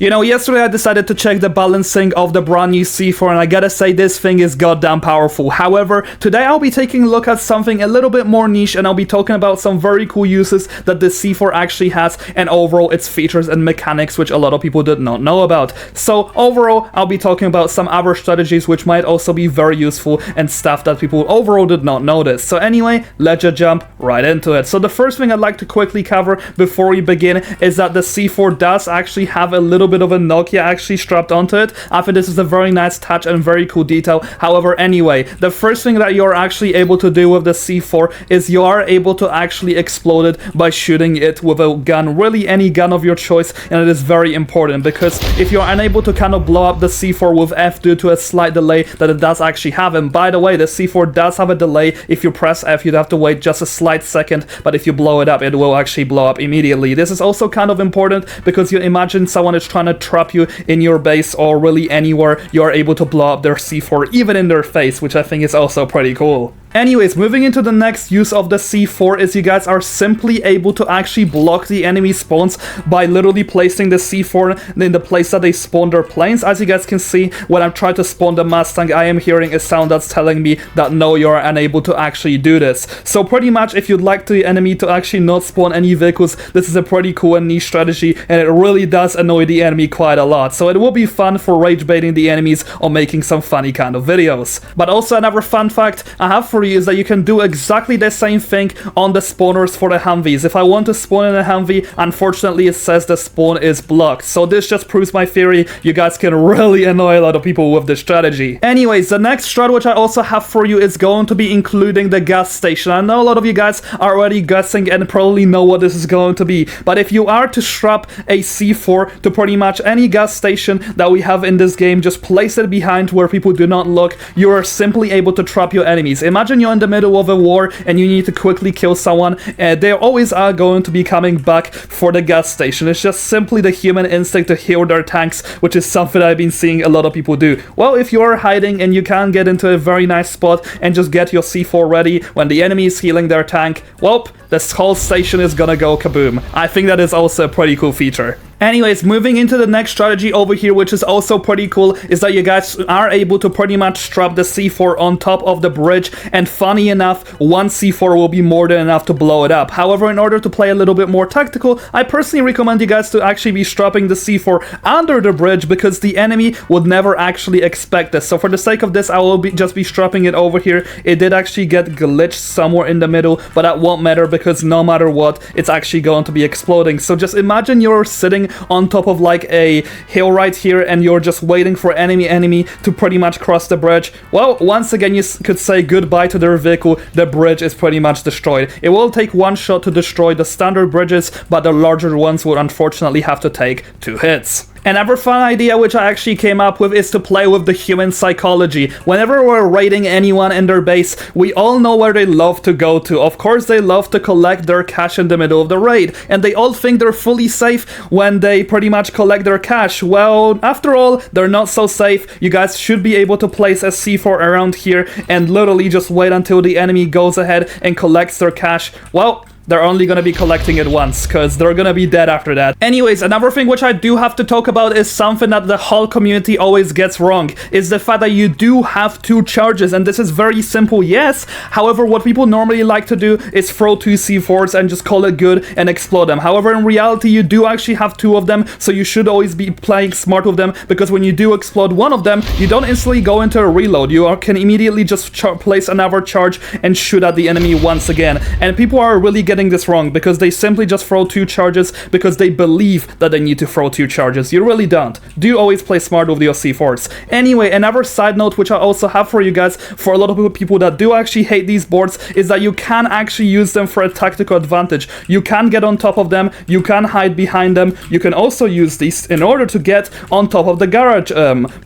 You know, yesterday I decided to check the balancing of the brand new C4, and I gotta say this thing is goddamn powerful. However, today I'll be taking a look at something a little bit more niche, and I'll be talking about some very cool uses that this C4 actually has, and overall its features and mechanics, which a lot of people did not know about. So overall, I'll be talking about some other strategies which might also be very useful and stuff that people overall did not notice. So anyway, let's just jump right into it. So the first thing I'd like to quickly cover before we begin is that the C4 does actually have a little bit of a Nokia actually strapped onto it. I think this is a very nice touch and very cool detail. However, anyway, the first thing that you're actually able to do with the C4 is you are able to actually explode it by shooting it with a gun, really any gun of your choice, and it is very important because if you're unable to kind of blow up the C4 with F due to a slight delay that it does actually have, and by the way, the C4 does have a delay. If you press F, you'd have to wait just a slight second, but if you blow it up, it will actually blow up immediately. This is also kind of important because you imagine someone is trying to trap you in your base or really anywhere, you are able to blow up their C4 even in their face, which I think is also pretty cool. Anyways, moving into the next use of the C4 is you guys are simply able to actually block the enemy spawns by literally placing the C4 in the place that they spawn their planes. As you guys can see, when I'm trying to spawn the Mustang, I am hearing a sound that's telling me that no, you're unable to actually do this. So pretty much if you'd like the enemy to actually not spawn any vehicles, this is a pretty cool and niche strategy, and it really does annoy the enemy quite a lot. So it will be fun for rage baiting the enemies or making some funny kind of videos. But also another fun fact I have for you is that you can do exactly the same thing on the spawners for the Humvees. If I want to spawn in a Humvee, unfortunately it says the spawn is blocked. So this just proves my theory. You guys can really annoy a lot of people with this strategy. Anyways, the next strat which I also have for you is going to be including the gas station. I know a lot of you guys are already guessing and probably know what this is going to be, but if you are to strap a C4 to pretty much any gas station that we have in this game, just place it behind where people do not look, you are simply able to trap your enemies. Imagine you're in the middle of a war and you need to quickly kill someone, and they always are going to be coming back for the gas station. It's just simply the human instinct to heal their tanks, which is something I've been seeing a lot of people do. Well, if you're hiding and you can get into a very nice spot and just get your C4 ready when the enemy is healing their tank, well, this whole station is gonna go kaboom. I think that is also a pretty cool feature. Anyways, moving into the next strategy over here, which is also pretty cool, is that you guys are able to pretty much strap the C4 on top of the bridge, and funny enough, one C4 will be more than enough to blow it up. However, in order to play a little bit more tactical, I personally recommend you guys to actually be strapping the C4 under the bridge because the enemy would never actually expect this. So for the sake of this, I will just be strapping it over here. It did actually get glitched somewhere in the middle, but that won't matter because no matter what, it's actually going to be exploding. So just imagine you're sitting on top of like a hill right here and you're just waiting for enemy to pretty much cross the bridge. Well, once again you could say goodbye to their vehicle. The bridge is pretty much destroyed. It will take one shot to destroy the standard bridges, but the larger ones would unfortunately have to take 2 hits. Another fun idea which I actually came up with is to play with the human psychology. Whenever we're raiding anyone in their base, we all know where they love to go to. Of course, they love to collect their cash in the middle of the raid, and they all think they're fully safe when they pretty much collect their cash. Well, after all, they're not so safe. You guys should be able to place a C4 around here and literally just wait until the enemy goes ahead and collects their cash. Well, they're only gonna be collecting it once, because they're gonna be dead after that. Anyways, another thing which I do have to talk about is something that the whole community always gets wrong, is the fact that you do have 2 charges, and this is very simple, yes. However, what people normally like to do is throw 2 C4s and just call it good and explode them. However, in reality, you do actually have 2 of them, so you should always be playing smart with them, because when you do explode one of them, you don't instantly go into a reload. You can immediately just place another charge and shoot at the enemy once again. And people are really getting this wrong because they simply just throw 2 charges because they believe that they need to throw 2 charges. You really don't. Do always play smart with your C4s. Anyway, another side note which I also have for you guys, for a lot of people that do actually hate these boards, is that you can actually use them for a tactical advantage. You can get on top of them, you can hide behind them, you can also use these in order to get on top of the garage.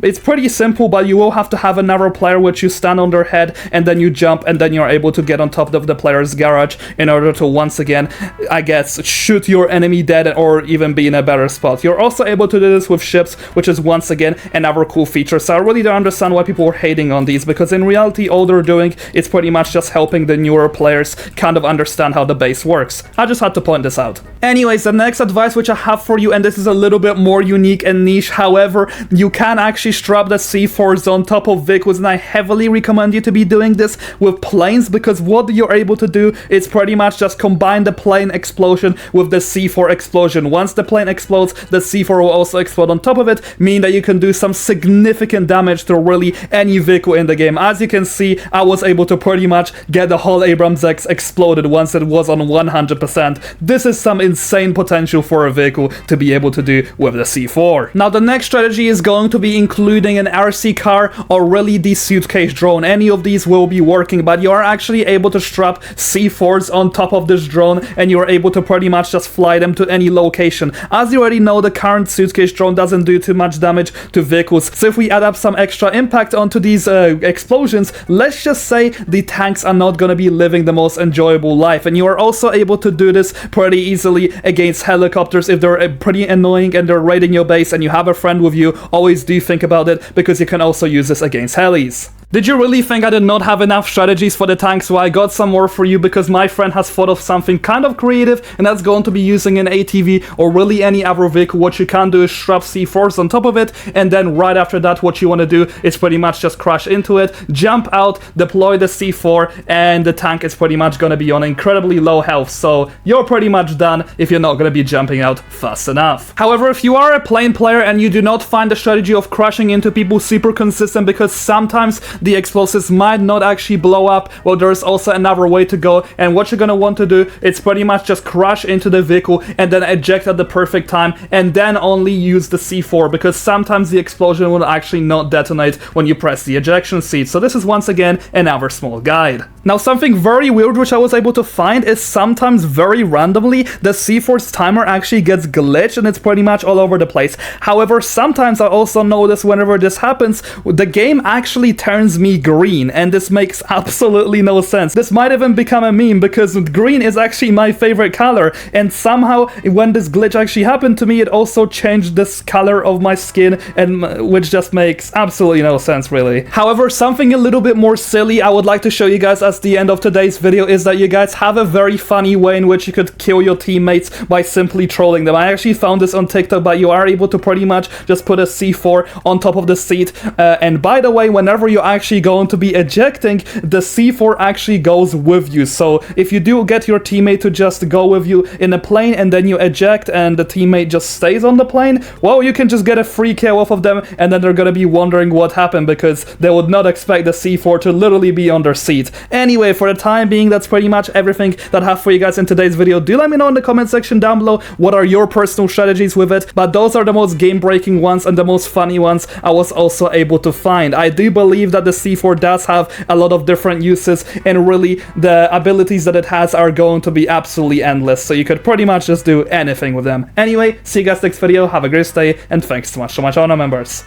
It's pretty simple, but you will have to have another player which you stand on their head and then you jump and then you're able to get on top of the player's garage in order to once again, I guess, shoot your enemy dead or even be in a better spot. You're also able to do this with ships, which is once again another cool feature. So I really don't understand why people are hating on these, because in reality all they're doing is pretty much just helping the newer players kind of understand how the base works. I just had to point this out. Anyways, the next advice which I have for you, and this is a little bit more unique and niche, however, you can actually strap the C4s on top of vehicles, and I heavily recommend you to be doing this with planes, because what you're able to do is pretty much just combine the plane explosion with the C4 explosion. Once the plane explodes, the C4 will also explode on top of it, meaning that you can do some significant damage to really any vehicle in the game. As you can see, I was able to pretty much get the whole Abrams X exploded once it was on 100%. This is some insane potential for a vehicle to be able to do with the C4. Now, the next strategy is going to be including an RC car or really the suitcase drone. Any of these will be working, but you are actually able to strap C4s on top of this drone, and you are able to pretty much just fly them to any location. As you already know, the current suitcase drone doesn't do too much damage to vehicles, so if we add up some extra impact onto these explosions, let's just say the tanks are not going to be living the most enjoyable life. And you are also able to do this pretty easily against helicopters if they're pretty annoying and they're raiding your base and you have a friend with you. Always do think about it, because you can also use this against helis. Did you really think I did not have enough strategies for the tanks? Well, I got some more for you, because my friend has thought of something kind of creative, and that's going to be using an ATV or really any other vehicle. What you can do is strap C4s on top of it, and then right after that, what you want to do is pretty much just crash into it, jump out, deploy the C4, and the tank is pretty much going to be on incredibly low health, so you're pretty much done if you're not going to be jumping out fast enough. However, if you are a plane player and you do not find the strategy of crashing into people super consistent, because sometimes the explosives might not actually blow up, well, there's also another way to go, and what you're gonna want to do is pretty much just crash into the vehicle and then eject at the perfect time, and then only use the C4, because sometimes the explosion will actually not detonate when you press the ejection seat. So this is once again another small guide. Now, something very weird which I was able to find is sometimes very randomly the C4's timer actually gets glitched and it's pretty much all over the place. However, sometimes I also notice whenever this happens, the game actually turns me green, and this makes absolutely no sense. This might even become a meme, because green is actually my favorite color, and somehow when this glitch actually happened to me, it also changed this color of my skin, and which just makes absolutely no sense, really. However, something a little bit more silly I would like to show you guys as the end of today's video is that you guys have a very funny way in which you could kill your teammates by simply trolling them. I actually found this on TikTok, but you are able to pretty much just put a C4 on top of the seat, and by the way, whenever you're actually going to be ejecting, the C4 actually goes with you. So if you do get your teammate to just go with you in a plane and then you eject and the teammate just stays on the plane, well, you can just get a free kill off of them, and then they're gonna be wondering what happened, because they would not expect the C4 to literally be on their seat. Anyway, for the time being, that's pretty much everything that I have for you guys in today's video. Do let me know in the comment section down below what are your personal strategies with it, but those are the most game-breaking ones and the most funny ones I was also able to find. I do believe that the C4 does have a lot of different uses, and really the abilities that it has are going to be absolutely endless, so you could pretty much just do anything with them. Anyway, see you guys next video, have a great day, and thanks so much to my channel members.